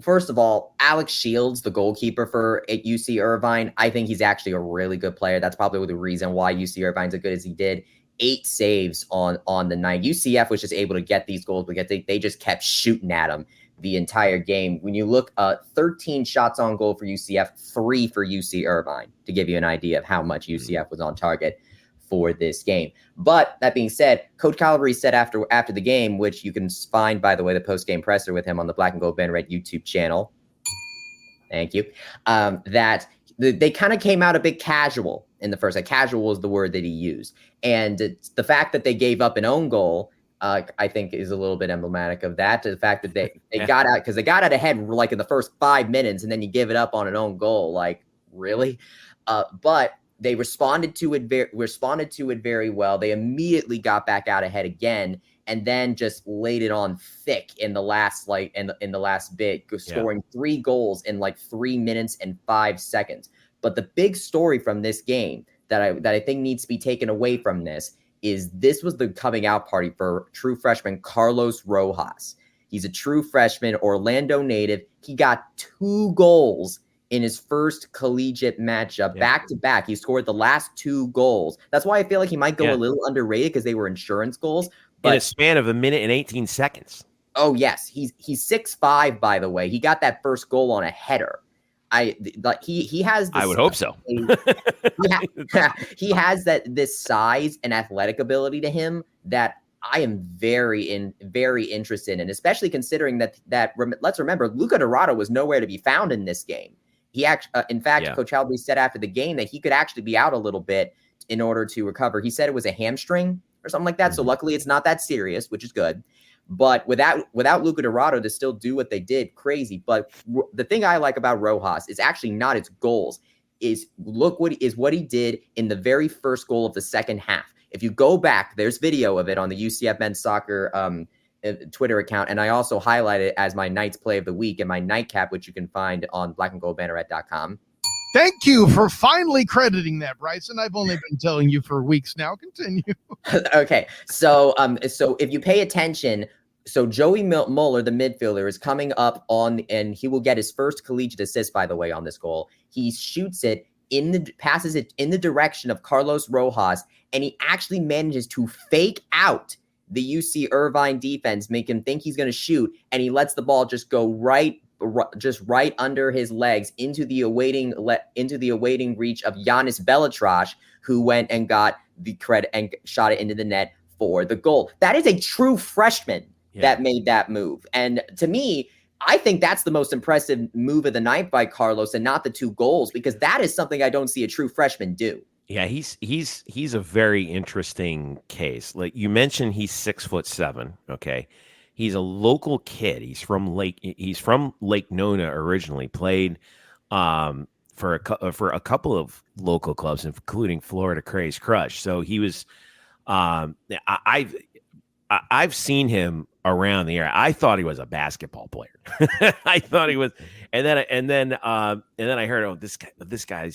first of all, Alex Shields, the goalkeeper for UC-Irvine, I think he's actually a really good player. That's probably the reason why UC-Irvine's as good as he did. 8 saves on the night. UCF was just able to get these goals because they just kept shooting at him the entire game. When you look, 13 shots on goal for UCF, 3 for UC-Irvine, to give you an idea of how much UCF was on target for this game. But that being said, Coach Calabrese said after the game, which you can find, by the way, the post-game presser with him on the Black and Gold Band Red YouTube channel. Thank you. That they kind of came out a bit casual in the first. Like, casual was the word that he used. And the fact that they gave up an own goal, I think, is a little bit emblematic of that. To the fact that they got out, because they got out ahead like in the first 5 minutes, and then you give it up on an own goal. Like, really? But they responded to it very well. They immediately got back out ahead again, and then just laid it on thick in the last in the last bit, scoring 3 goals in like 3 minutes and 5 seconds. But the big story from this game that I think needs to be taken away from this was the coming out party for true freshman Carlos Rojas. He's a true freshman, Orlando native. He got 2 goals in his first collegiate matchup, back to back. He scored the last 2 goals. That's why I feel like he might go a little underrated, because they were insurance goals. But in a span of 1 minute and 18 seconds. Oh yes, he's 6'5", by the way. He got that first goal on a header. He has. I would hope so. He has this size and athletic ability to him that I am very interested in, especially considering that let's remember, Luca Dorado was nowhere to be found in this game. He actually, in fact, Coach Halby said after the game that he could actually be out a little bit in order to recover. He said it was a hamstring or something like that. So luckily it's not that serious, which is good. But without Luca Dorado to still do what they did, crazy. But the thing I like about Rojas is actually not his goals. What he did in the very first goal of the second half. If you go back, there's video of it on the UCF Men's Soccer Twitter account, and I also highlight it as my Knights Play of the Week in my nightcap, which you can find on blackandgoldbanneret.com. Thank you for finally crediting that, Bryson. I've only been telling you for weeks now. Continue. Okay, so if you pay attention, so Joey Muller, the midfielder, is coming up and he will get his first collegiate assist, by the way, on this goal. He shoots it passes it in the direction of Carlos Rojas, and he actually manages to fake out the UC-Irvine defense, make him think he's going to shoot, and he lets the ball just go right under his legs into the awaiting reach of Giannis Belatrash, who went and got the credit and shot it into the net for the goal. That is a true freshman that made that move. And to me, I think that's the most impressive move of the night by Carlos, and not the 2 goals, because that is something I don't see a true freshman do. Yeah, he's a very interesting case. Like you mentioned, he's 6'7". Okay, he's a local kid. He's from Lake Nona originally. Played for a couple of local clubs, including Florida Craze Crush. So he was. I've seen him around the area. I thought he was a basketball player. I thought he was, and then I heard, this guy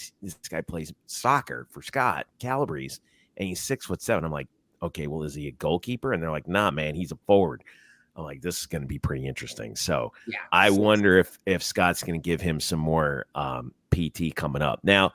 plays soccer for Scott Calabrese, and he's 6'7". I'm like, okay, well, is he a goalkeeper? And they're like, nah, man, he's a forward. I'm like, this is going to be pretty interesting. So I wonder if Scott's going to give him some more PT coming up. Now,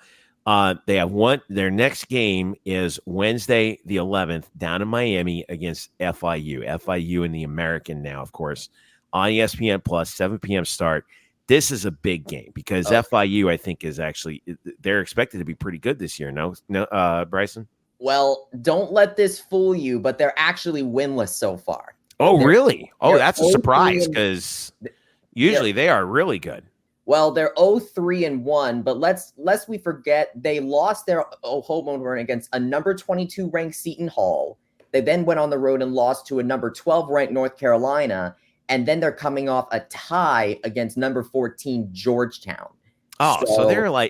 they have their next game is Wednesday, the 11th, down in Miami against FIU. FIU in the American now, of course, on ESPN Plus, 7 p.m. start. This is a big game because FIU, I think, is actually, they're expected to be pretty good this year. No, Bryson? Well, don't let this fool you, but they're actually winless so far. Oh, really? Oh, that's a surprise, because usually they are really good. Well, they're 0-3-1, but lest we forget, they lost their home opener against a number 22 ranked Seton Hall. They then went on the road and lost to a number 12 ranked North Carolina, and then they're coming off a tie against number 14 Georgetown. Oh,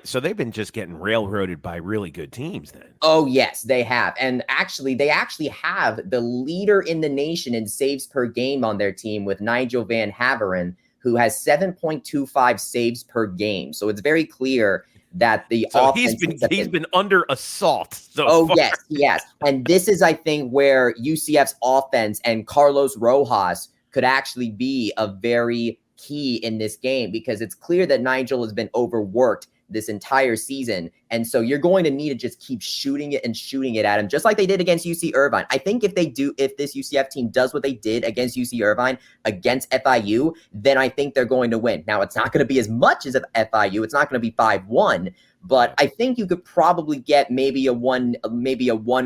so they've been just getting railroaded by really good teams then. Oh, yes, they have. And they actually have the leader in the nation in saves per game on their team with Nigel Van Haveren, who has 7.25 saves per game. So it's very clear that offense he's been under assault so far. Yes. And this is, I think, where UCF's offense and Carlos Rojas could actually be a very key in this game, because it's clear that Nigel has been overworked this entire season. And so you're going to need to just keep shooting it at him, just like they did against UC-Irvine. I think if this UCF team does what they did against UC-Irvine against FIU, then I think they're going to win. Now, it's not going to be as much as FIU. It's not going to be 5-1, but I think you could probably get maybe a one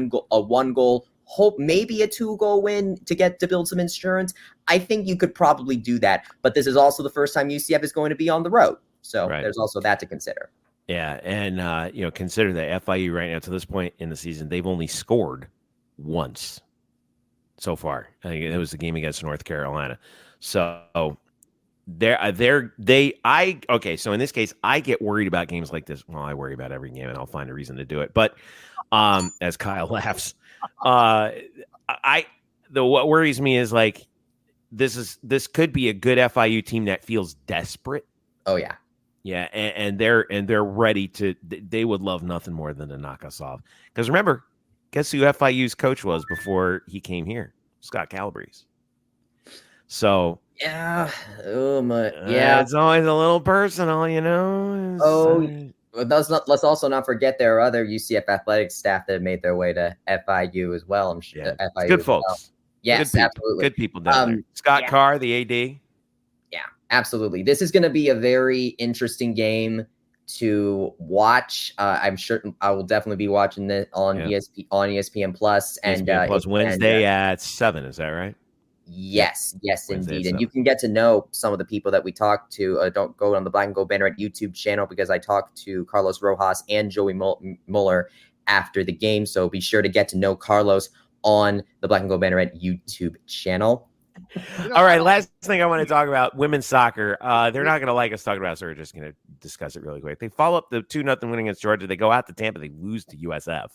goal, hope maybe a 2-goal win to build some insurance. I think you could probably do that. But this is also the first time UCF is going to be on the road. So there's also that to consider. Yeah, and consider that FIU right now to this point in the season, they've only scored once so far. I think it was the game against North Carolina. So so in this case, I get worried about games like this. Well, I worry about every game, and I'll find a reason to do it. But as Kyle laughs, what worries me is like this could be a good FIU team that feels desperate. Oh yeah. Yeah, and they're ready to. They would love nothing more than to knock us off. Because remember, guess who FIU's coach was before he came here? Scott Calabrese. So yeah, it's always a little personal, you know. Let's also not forget there are other UCF athletic staff that have made their way to FIU as well. I'm sure FIU good folks. Well. Yes, absolutely, good people down there. Scott Carr, the AD. Absolutely. This is going to be a very interesting game to watch. I'm sure I will definitely be watching this on ESPN Plus and ESPN Plus Wednesday at 7. Is that right? Yes, Wednesday indeed. And you can get to know some of the people that we talked to. Don't go on the Black and Gold Banner at YouTube channel, because I talked to Carlos Rojas and Joey Mueller after the game. So be sure to get to know Carlos on the Black and Gold Banner at YouTube channel. All right, last thing I want to talk about, women's soccer. They're not going to like us talking about it, so we're just going to discuss it really quick. They follow up the 2-0 win against Georgia. They go out to Tampa. They lose to USF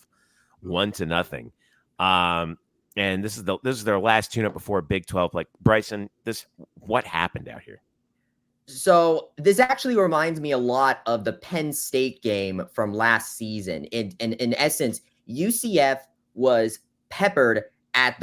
1-0. And this is their last tune-up before Big 12. Like, Bryson, what happened out here? So this actually reminds me a lot of the Penn State game from last season. In essence, UCF was peppered at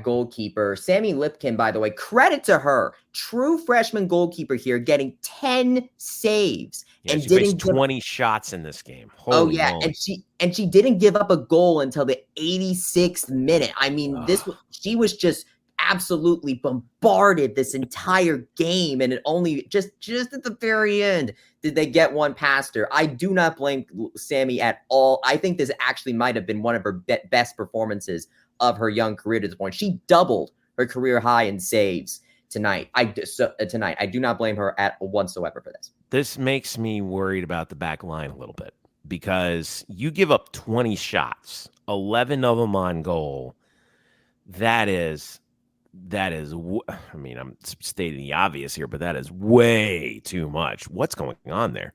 goalkeeper. Sammy Lipkin, by the way, credit to her, true freshman goalkeeper here, getting 10 saves. Yeah, and she faced 20 shots in this game. Holy moly. and she didn't give up a goal until the 86th minute. I mean, she was just absolutely bombarded this entire game, and it only just at the very end did they get one past her. I do not blame Sammy at all. I think this actually might have been one of her best performances of her young career to this point. She doubled her career high in saves tonight. I do not blame her whatsoever for this. This makes me worried about the back line a little bit, because you give up 20 shots, 11 of them on goal. That is, I mean, I'm stating the obvious here, but that is way too much. What's going on there?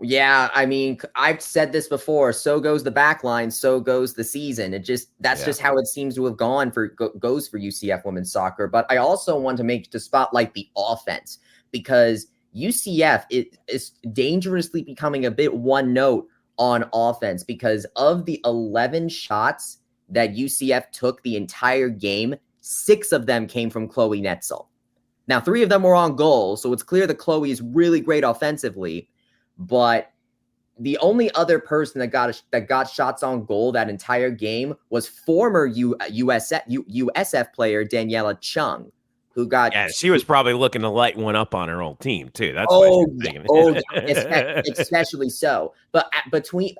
Yeah, I mean, I've said this before. So goes the back line, so goes the season. That's just how it seems to have goes for UCF women's soccer. But I also want to spotlight the offense, because UCF is dangerously becoming a bit one note on offense, because of the 11 shots that UCF took the entire game, 6 of them came from Chloe Netzel. Now, 3 of them were on goal, so it's clear that Chloe is really great offensively. But the only other person that got shots on goal that entire game was former USF player Daniela Chung, who got. Yeah, she was probably looking to light one up on her old team too. That's especially so. But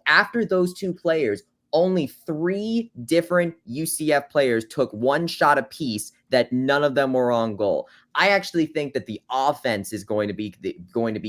after those 2 players, only 3 different UCF players took 1 shot apiece that none of them were on goal. I actually think that the offense is going to be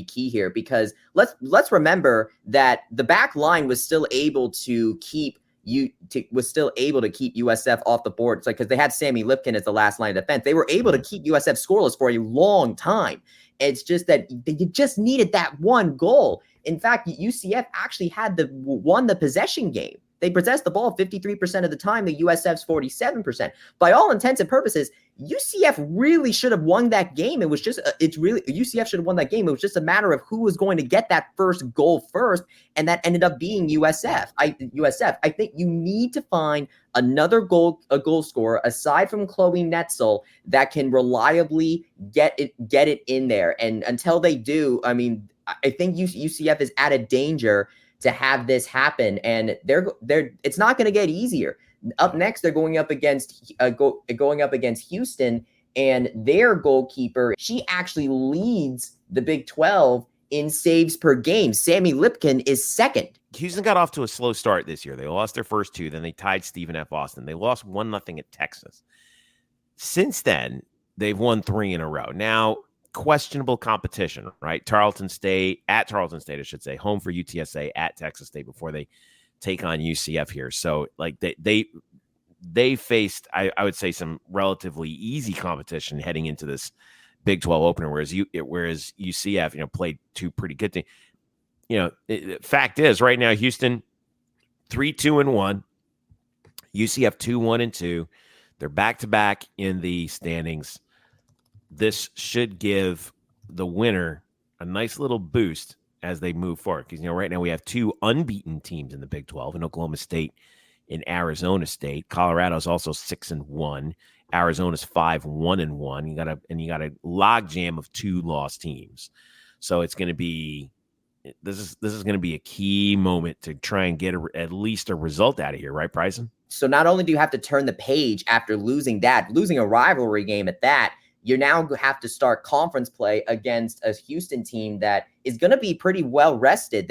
key here, because let's remember that the back line was still able to keep USF off the board. It's like, because they had Sammy Lipkin as the last line of defense, they were able to keep USF scoreless for a long time. It's just that they just needed that one goal. In fact, UCF actually won the possession game They possess the ball 53% of the time. The USF's 47%. By all intents and purposes, UCF really should have won that game. It was just, UCF should have won that game. It was just a matter of who was going to get that first goal first, and that ended up being USF. I think you need to find another goal scorer aside from Chloe Netzel that can reliably get it in there. And until they do, I mean, I think UCF is at a danger to have this happen, and it's not going to get easier. Up next, they're going up against Houston, and their goalkeeper, she actually leads the Big 12 in saves per game. Sammy Lipkin is second. Houston got off to a slow start this year. They lost their first two, then they tied Stephen F. Austin. They lost 1-0 at Texas. Since then, they've won 3 in a row. Now, questionable competition, right? At Tarleton State, I should say, home for UTSA, at Texas State before they take on UCF here. So like they faced, I would say, some relatively easy competition heading into this Big 12 opener, whereas UCF, played 2 pretty good teams. Fact is, right now, Houston 3-2-1, UCF 2-1-2. They're back-to-back in the standings. This should give the winner a nice little boost as they move forward. Because, right now we have 2 unbeaten teams in the Big 12 in Oklahoma State and Arizona State. Colorado's also 6-1. Arizona's 5-1-1. You got a log jam of 2 lost teams. So it's going to be this is going to be a key moment to try and get at least a result out of here, right, Bryson? So not only do you have to turn the page after losing a rivalry game at that, you now have to start conference play against a Houston team that is going to be pretty well rested.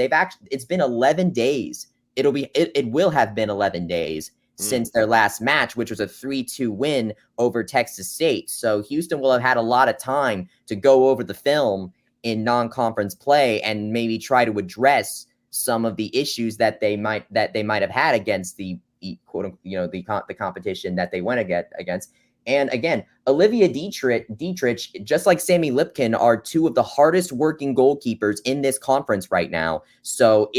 It's been 11 days. It will have been 11 days since their last match, which was a 3-2 win over Texas State. So Houston will have had a lot of time to go over the film in non-conference play and maybe try to address some of the issues that they might have had against the quote, the competition that they went against. And again, Olivia Dietrich, just like Sammy Lipkin, are 2 of the hardest working goalkeepers in this conference right now. So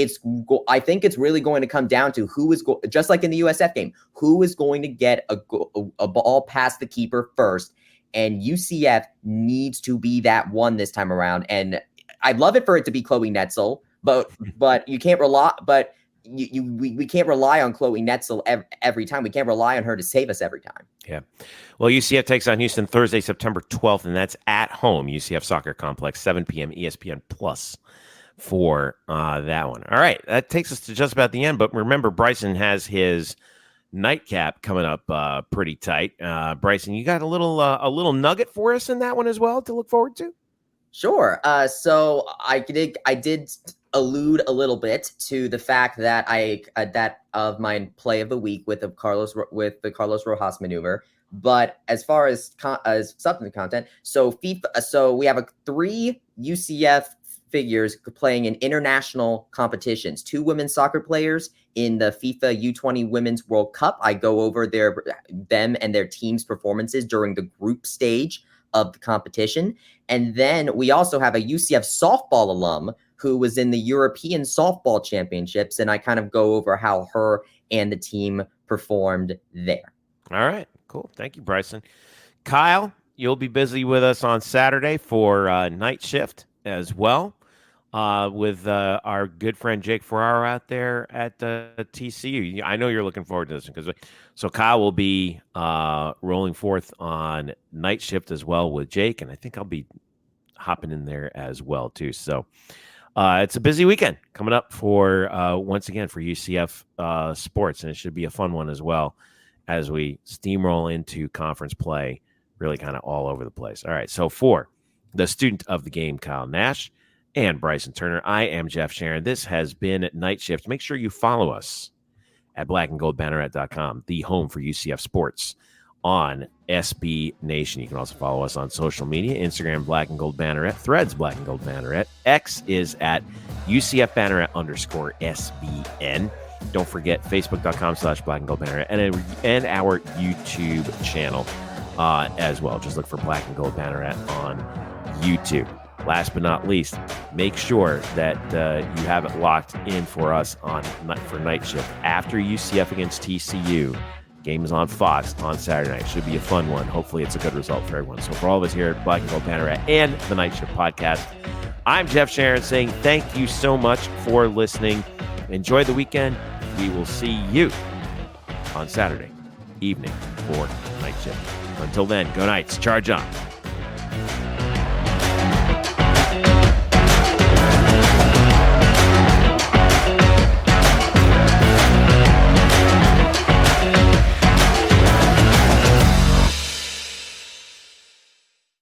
I think it's really going to come down to who is just like in the USF game, who is going to get a ball past the keeper first. And UCF needs to be that one this time around. And I'd love it for it to be Chloe Netzel, but you can't rely. But we can't rely on Chloe Netzel every time. We can't rely on her to save us every time. Yeah. Well, UCF takes on Houston Thursday, September 12th, and that's at home, UCF Soccer Complex, 7 p.m. ESPN Plus for that one. All right. That takes us to just about the end. But remember, Bryson has his nightcap coming up pretty tight. Bryson, you got a little nugget for us in that one as well to look forward to? Sure. So I did allude a little bit to the fact that that of my play of the week with the Carlos Rojas maneuver. But as far as substantive content, so we have 3 UCF figures playing in international competitions. 2 women's soccer players in the FIFA U20 Women's World Cup. I go over them and their team's performances during the group stage of the competition. And then we also have a UCF softball alum who was in the European Softball Championships, and I kind of go over how her and the team performed there. All right, cool. Thank you, Bryson. Kyle, you'll be busy with us on Saturday for Night Shift as well, with our good friend Jake Ferraro out there at TCU. I know you're looking forward to this so Kyle will be rolling forth on Night Shift as well with Jake, and I think I'll be hopping in there as well too. So it's a busy weekend coming up for once again for UCF sports, and it should be a fun one as well as we steamroll into conference play, really kind of all over the place. All right, so for the student of the game, Kyle Nash, and Bryson Turner, I am Jeff Sharon. This has been Night Shift. Make sure you follow us at blackandgoldbanneret.com, the home for UCF sports on SB Nation. You can also follow us on social media, Instagram, Black and Gold Banneret, Threads, Black and Gold Banneret, X is at UCF Banneret _SBN. Don't forget Facebook.com/Black and Gold Banneret and our YouTube channel as well. Just look for Black and Gold Banneret on YouTube. last but not least, make sure that you have it locked in for us for Night Shift after UCF against TCU. Game is on Fox on Saturday night. Should be a fun one. Hopefully it's a good result for everyone. So for all of us here at Black and Gold Panorama and the Night Shift podcast, I'm Jeff Sharon saying thank you so much for listening. Enjoy the weekend. We will see you on Saturday evening for Night Shift. Until then, go Knights. Charge on.